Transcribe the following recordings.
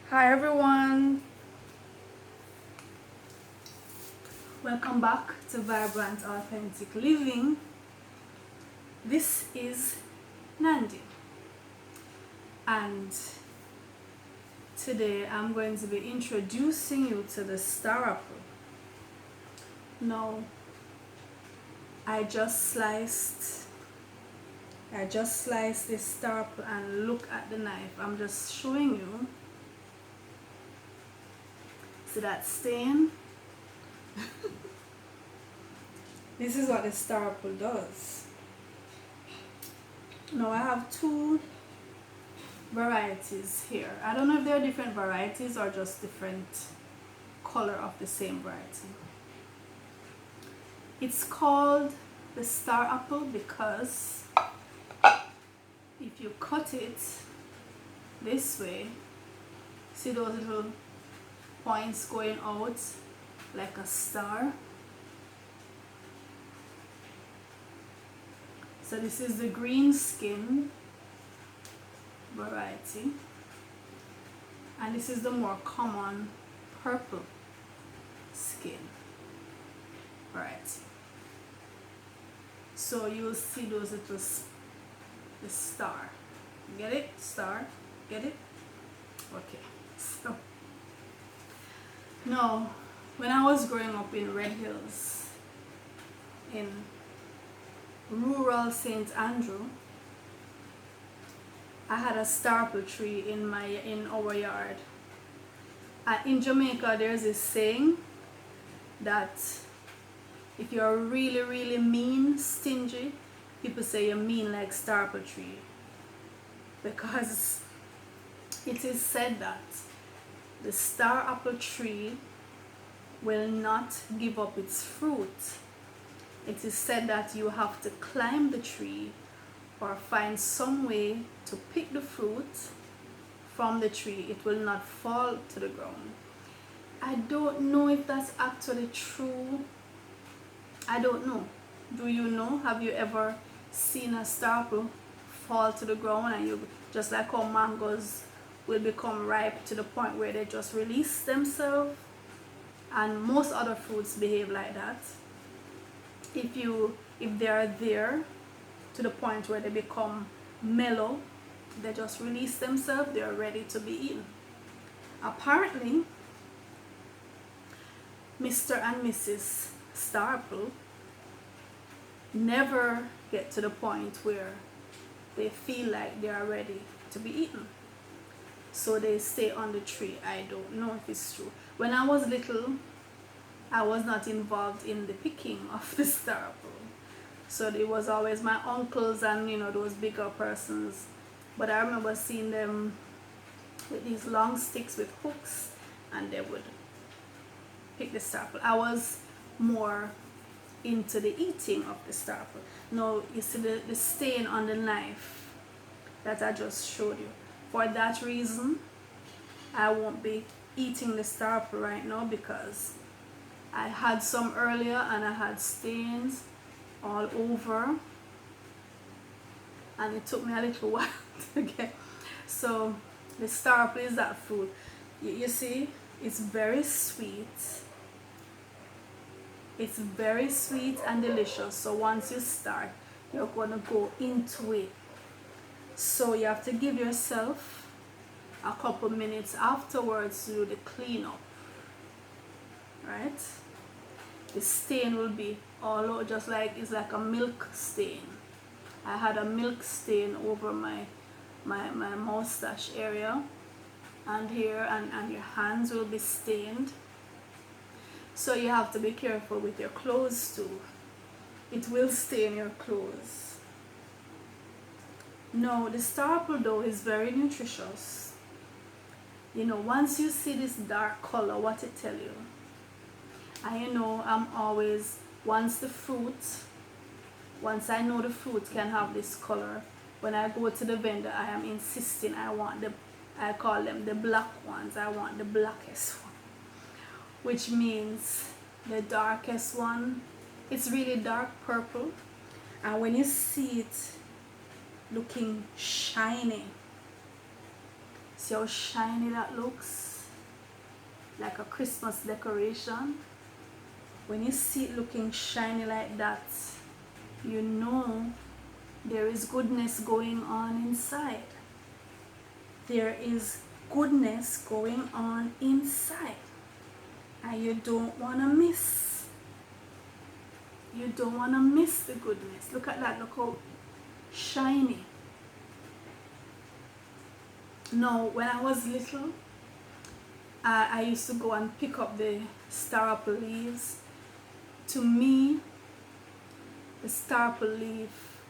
Hi everyone, welcome back to Vibrant Authentic Living. This is Nandi, and today I'm going to be introducing you to the Starapple. Now, I just sliced this Starapple, and look at the knife. I'm just showing you. See that stain? This is what the Starapple does. Now I have two varieties here. I don't know if they're different varieties or just different color of the same variety. It's called the Starapple because if you cut it this way, see those little points going out like a star? So this is the green skin variety, and this is the more common purple skin variety. So you will see those little the star. Get it? Star? Get it? Okay. So now, when I was growing up in Red Hills, in rural St. Andrew, I had a starapple tree in our yard. In Jamaica, there's this saying that if you're really mean, stingy, people say you're mean like starapple tree, because it is said that the starapple tree will not give up its fruit. It is said that you have to climb the tree or find some way to pick the fruit from the tree. It will not fall to the ground. I don't know if that's actually true. I don't know. Do you know? Have you ever seen a starapple fall to the ground, and you, just like how mangoes will become ripe to the point where they just release themselves, and most other fruits behave like that. If they are there to the point where they become mellow, they just release themselves, they are ready to be eaten. Apparently, Mr. and Mrs. Starapple never get to the point where they feel like they are ready to be eaten, so they stay on the tree. I don't know if it's true. When I was little, I was not involved in the picking of the starapple, so it was always my uncles and those bigger persons. But I remember seeing them with these long sticks with hooks, and they would pick the starapple. I was more into the eating of the starapple. Now you see the stain on the knife that I just showed you. For that reason, I won't be eating the starapple right now, because I had some earlier and I had stains all over, and it took me a little while to get. So the starapple is that fruit. You see, it's very sweet. It's very sweet and delicious. So once you start, you're going to go into it. So you have to give yourself a couple minutes afterwards to do the cleanup, right? The stain will be all over, just like it's like a milk stain. I had a milk stain over my mustache area, and here, and your hands will be stained. So you have to be careful with your clothes too. It will stain your clothes. No, the starapple though is very nutritious. Once you see this dark color, what it tell you? I'm always, once I know the fruit can have this color, when I go to the vendor, I am insisting I call them the black ones. I want the blackest one, which means the darkest one. It's really dark purple, and when you see it looking shiny, See how shiny that looks? Like a Christmas decoration. When you see it looking shiny like that, you know there is goodness going on inside. There is goodness going on inside. And you don't want to miss. You don't want to miss the goodness. Look at that. Look how shiny. Now, when I was little, I used to go and pick up the Starapple leaves. To me, the Starapple leaf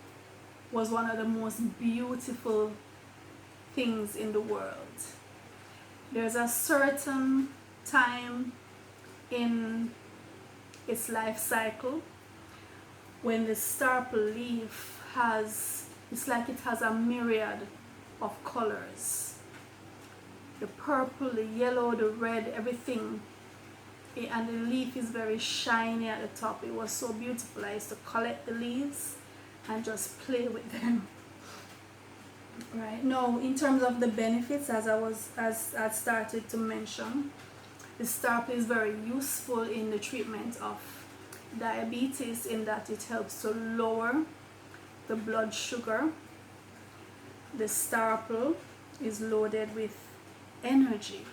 was one of the most beautiful things in the world. There's a certain time in its life cycle when the Starapple leaf it's like it has a myriad of colors. The purple, the yellow, the red, everything. And the leaf is very shiny at the top. It was so beautiful. I used to collect the leaves and just play with them. Right now, in terms of the benefits, as I started to mention, the Starapple is very useful in the treatment of diabetes, in that it helps to lower the blood sugar. The Starapple is loaded with energy.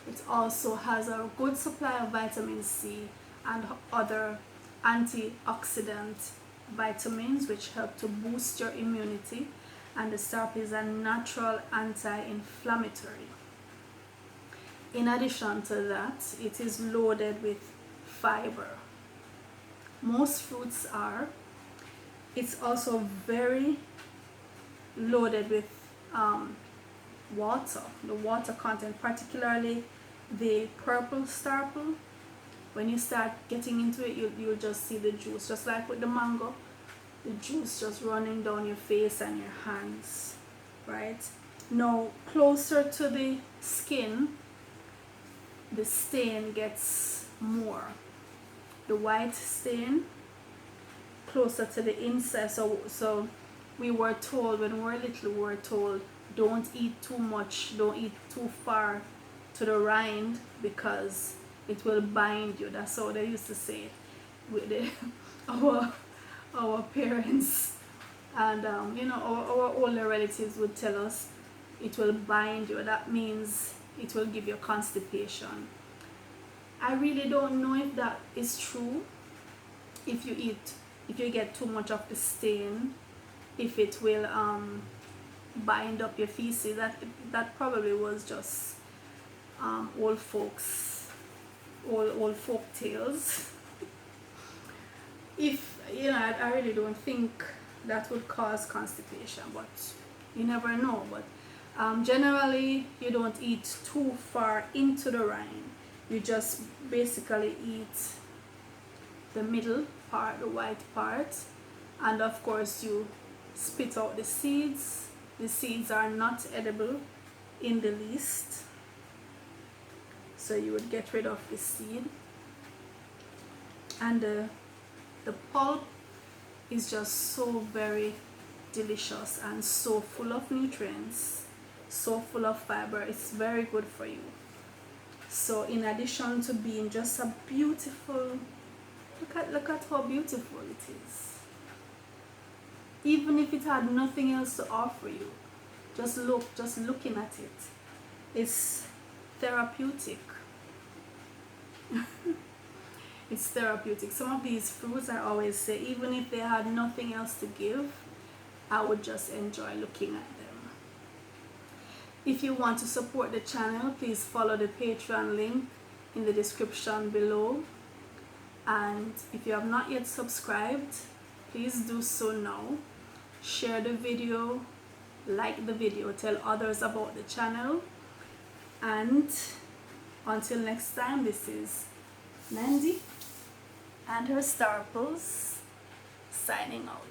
It also has a good supply of vitamin C and other antioxidant vitamins which help to boost your immunity, and the Starapple is a natural anti-inflammatory. In addition to that, it is loaded with fiber. Most fruits are. It's also very loaded with water, the water content, particularly the purple Starapple. When you start getting into it, you'll just see the juice, just like with the mango, the juice just running down your face and your hands, right? Now, closer to the skin, the stain gets more. The white stain closer to the inside. So we were told, when we were little, we were told, don't eat too much, don't eat too far to the rind, because it will bind you. That's how they used to say it with our parents, and our older relatives would tell us it will bind you. That means it will give you constipation. I really don't know if that is true. If you get too much of the stain, if it will bind up your feces. That probably was just old folk tales. If I really don't think that would cause constipation, but you never know. But generally, you don't eat too far into the rind. You just basically eat the middle part, the white part, and of course you spit out the seeds. The seeds are not edible in the least, so you would get rid of the seed. And the pulp is just so very delicious and so full of nutrients, so full of fiber. It's very good for you. So in addition to being just a beautiful, look at how beautiful it is. Even if it had nothing else to offer you, just looking at it, it's therapeutic. It's therapeutic. Some of these fruits, I always say, even if they had nothing else to give, I would just enjoy looking at them. If you want to support the channel, please follow the Patreon link in the description below. And if you have not yet subscribed, please do so now. Share the video, like the video, tell others about the channel. And until next time, this is Mandy and her Starapples signing out.